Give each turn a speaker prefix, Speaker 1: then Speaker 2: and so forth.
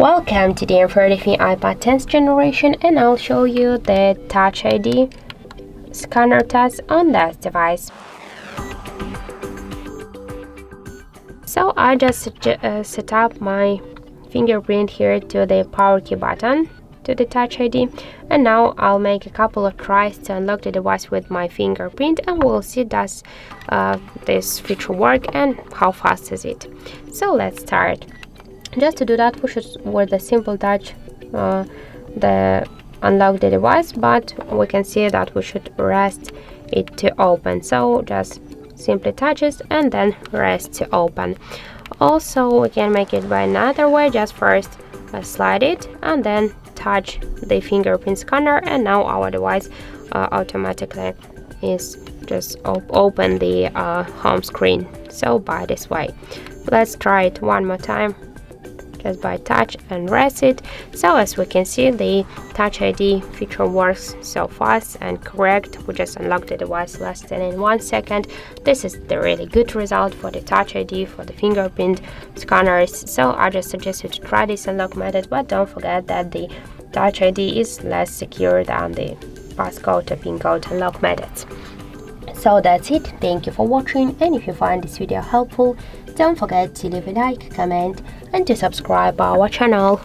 Speaker 1: Welcome to the M33 iPad 10th generation, and I'll show you the Touch ID scanner test on this device. So I just set up my fingerprint here to the power key button to the Touch ID, and now I'll make a couple of tries to unlock the device with my fingerprint, and we'll see does this feature work and how fast is it. So let's start. Just to do that, we should with a simple touch unlock the device, but we can see that we should rest it to open. So just simply touch it and then rest to open. Also, we can make it by another way. Just first slide it and then touch the fingerprint scanner, and now our device automatically is just open the home screen. So by this way, let's try it one more time, just by touch and rest it. So as we can see, the Touch ID feature works so fast and correct. We just unlocked the device less than in 1 second. This is the really good result for the Touch ID, for the fingerprint scanners. So I just suggest you to try this unlock method, but don't forget that the Touch ID is less secure than the passcode or pin code unlock methods. So that's it. Thank you for watching, and if you find this video helpful, don't forget to leave a like, comment and to subscribe our channel.